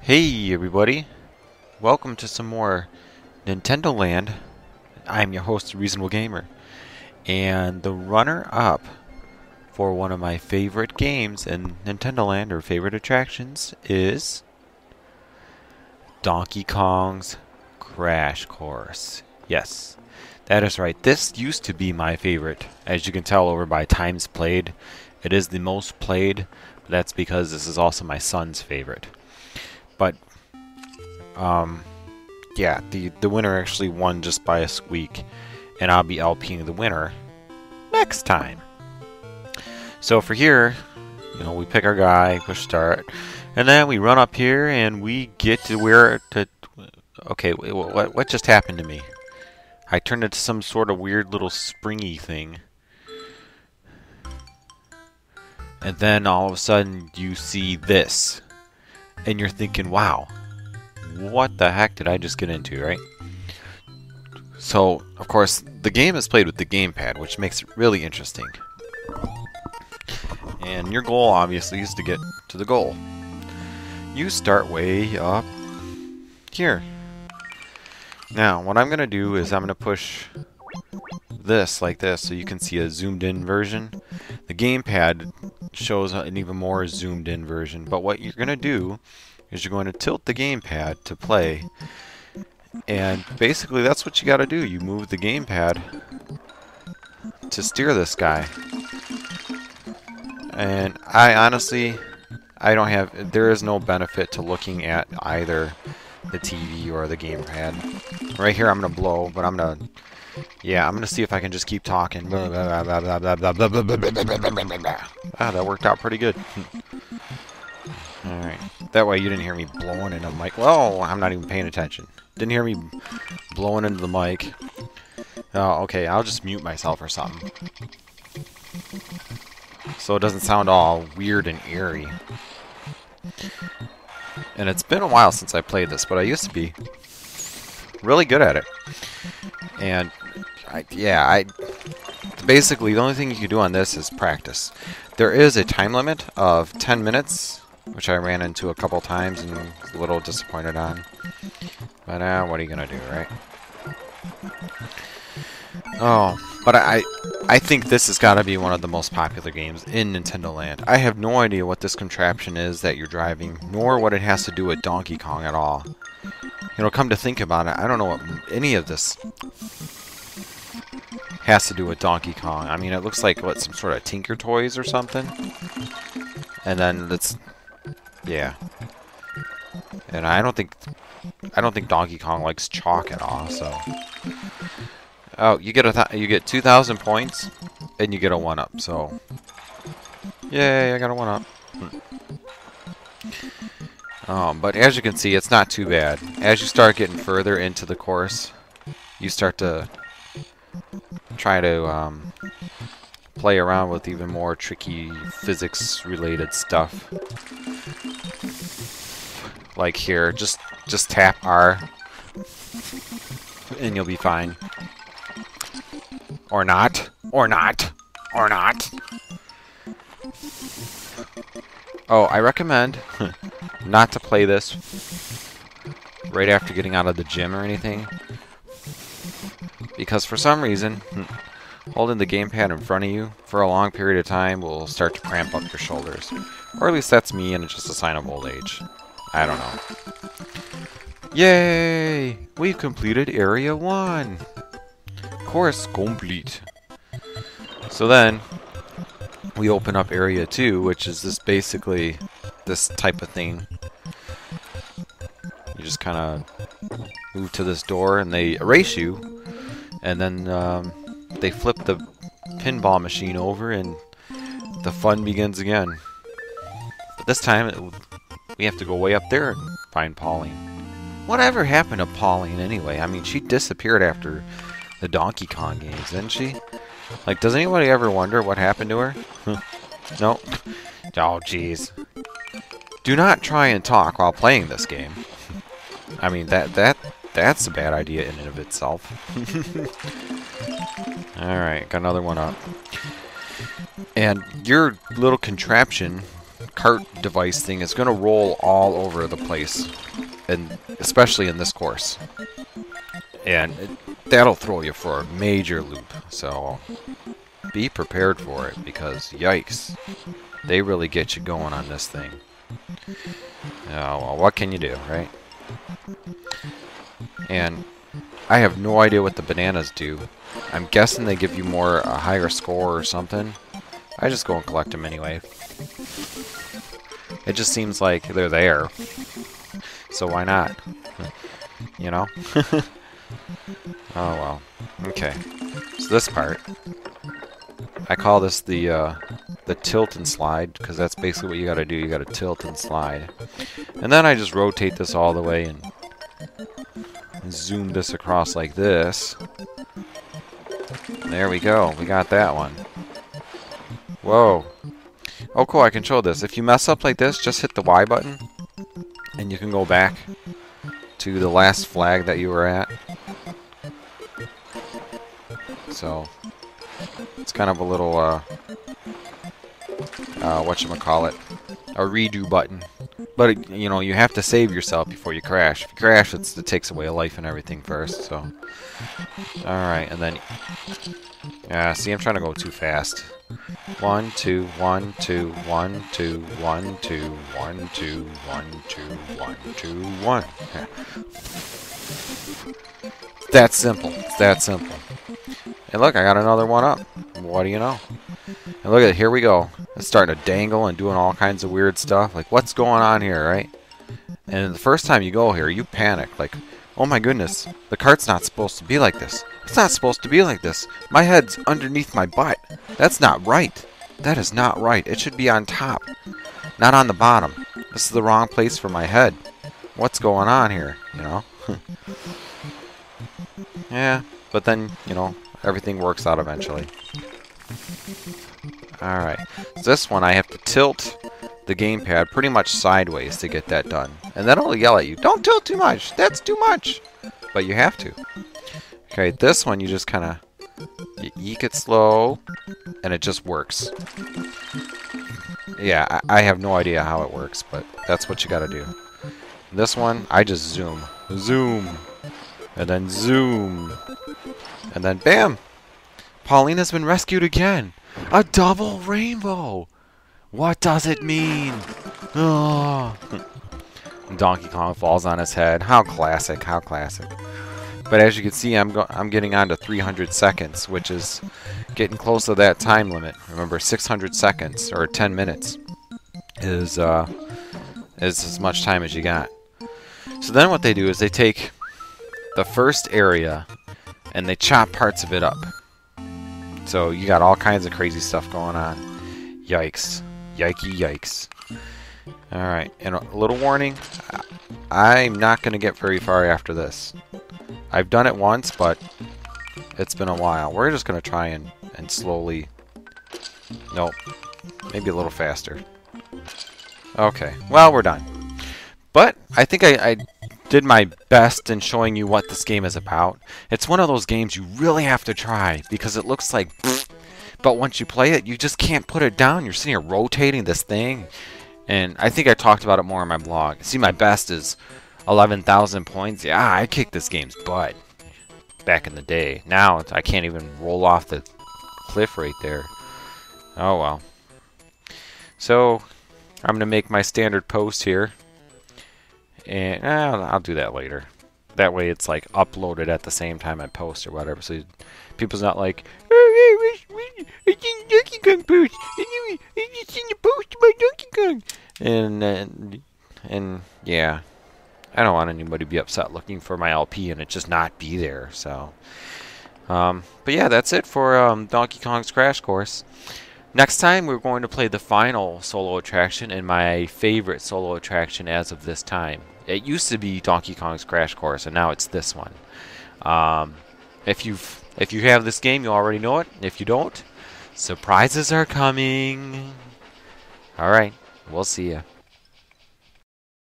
Hey everybody, welcome to some more Nintendo Land. I'm your host, Reasonable Gamer, and the runner-up for one of my favorite games in Nintendo Land, or favorite attractions, is Donkey Kong's Crash Course. Yes, that is right. This used to be my favorite. As you can tell over by times played, it is the most played, but that's because this is also my son's favorite. But yeah, the winner actually won just by a squeak, and I'll be LPing the winner next time. So for here, we pick our guy, push start, and then we run up here and we get to where to. Okay, what just happened to me? I turned into some sort of weird little springy thing, and then all of a sudden you see this, and you're thinking, wow. What the heck did I just get into, right? So, of course, the game is played with the gamepad, which makes it really interesting. And your goal, obviously, is to get to the goal. You start way up here. Now, what I'm going to do is I'm going to push this like this so you can see a zoomed-in version. The gamepad shows an even more zoomed-in version, but what you're going to do is you're going to tilt the gamepad to play, and basically that's what you got to do. You move the gamepad to steer this guy, and there is no benefit to looking at either the TV or the gamepad. Right here I'm going to blow, but I'm going to see if I can just keep talking. Ah, that worked out pretty good. Alright, that way you didn't hear me blowing into the mic. Well, I'm not even paying attention. Didn't hear me blowing into the mic. Oh, okay, I'll just mute myself or something, so it doesn't sound all weird and eerie. And it's been a while since I played this, but I used to be really good at it. And, basically the only thing you can do on this is practice. There is a time limit of 10 minutes, which I ran into a couple times and was a little disappointed on. But what are you gonna do, right? Oh, but I think this has got to be one of the most popular games in Nintendo Land. I have no idea what this contraption is that you're driving, nor what it has to do with Donkey Kong at all. Come to think about it, I don't know what any of this has to do with Donkey Kong. I mean, it looks like, some sort of Tinker Toys or something? And then yeah. And I don't think Donkey Kong likes chalk at all, so. Oh, you get 2,000 points, and you get a 1-up, so. Yay, I got a 1-up. But as you can see, it's not too bad. As you start getting further into the course, you start to try to play around with even more tricky physics-related stuff. Like here, just tap R, and you'll be fine. Or not. Or not. Or not. Oh, I recommend not to play this right after getting out of the gym or anything, because for some reason, holding the gamepad in front of you for a long period of time will start to cramp up your shoulders. Or at least that's me, and it's just a sign of old age. I don't know. Yay! We've completed Area 1! Course complete. So then, we open up Area 2, which is basically this type of thing. You just kind of move to this door, and they erase you, and then they flip the pinball machine over, and the fun begins again. But this time, we have to go way up there and find Pauline. Whatever happened to Pauline anyway? I mean, she disappeared after the Donkey Kong games, didn't she? Like, does anybody ever wonder what happened to her? No? Oh, jeez. Do not try and talk while playing this game. I mean, that's a bad idea in and of itself. Alright, got another one up. And your little contraption cart device thing is going to roll all over the place, and especially in this course. And that'll throw you for a major loop. So be prepared for it, because yikes, they really get you going on this thing. Oh, well, what can you do, right? And I have no idea what the bananas do. I'm guessing they give you a higher score or something. I just go and collect them anyway. It just seems like they're there. So why not? You know? Oh well. Okay. So this part, I call this the tilt and slide, because that's basically what you gotta do. You gotta tilt and slide. And then I just rotate this all the way and zoom this across like this. There we go. We got that one. Whoa. Oh cool, I control this. If you mess up like this, just hit the Y button and you can go back to the last flag that you were at. So it's kind of a little whatchamacallit, a redo button. But you know, you have to save yourself before you crash. If you crash, it takes away a life and everything first. So alright, and then see, I'm trying to go too fast. 1 2 1 2 1 2 1 2 1 2 1 2 1 2 1. It's that simple. It's that simple. Hey, look, I got another one up. What do you know? And look at it. Here we go. It's starting to dangle and doing all kinds of weird stuff. Like, what's going on here, right? And the first time you go here, you panic. Like, oh my goodness, the cart's not supposed to be like this. It's not supposed to be like this. My head's underneath my butt. That's not right. That is not right. It should be on top, not on the bottom. This is the wrong place for my head. What's going on here, you know? Yeah, but then, you know, everything works out eventually. Alright, so this one I have to tilt the gamepad pretty much sideways to get that done. And then it'll yell at you, don't tilt too much, that's too much. But you have to. Okay, this one you just kind of yeek it slow, and it just works. Yeah, I have no idea how it works, but that's what you gotta do. This one, I just zoom. Zoom. And then zoom. And then bam! Paulina's been rescued again! A double rainbow! What does it mean? Oh. Donkey Kong falls on his head. How classic, how classic. But as you can see, I'm getting on to 300 seconds, which is getting close to that time limit. Remember, 600 seconds, or 10 minutes, is as much time as you got. So then what they do is they take the first area and they chop parts of it up. So you got all kinds of crazy stuff going on. Yikes. Yikey yikes. Alright, and a little warning, I'm not going to get very far after this. I've done it once, but it's been a while. We're just going to try and slowly... Nope. Maybe a little faster. Okay, well, we're done. But I think I did my best in showing you what this game is about. It's one of those games you really have to try, because it looks like... But once you play it, you just can't put it down. You're sitting here rotating this thing. And I think I talked about it more on my blog. See, my best is 11,000 points. Yeah, I kicked this game's butt back in the day. Now, I can't even roll off the cliff right there. Oh, well. So, I'm going to make my standard post here. And I'll do that later. That way it's like uploaded at the same time I post or whatever. So people's not like, oh, it's in Donkey Kong post. It's in the post about Donkey Kong. And yeah, I don't want anybody to be upset looking for my LP and it just not be there. So, but yeah, that's it for Donkey Kong's Crash Course. Next time we're going to play the final solo attraction and my favorite solo attraction as of this time. It used to be Donkey Kong's Crash Course, and now it's this one. If you have this game, you already know it. If you don't, surprises are coming. All right, we'll see ya.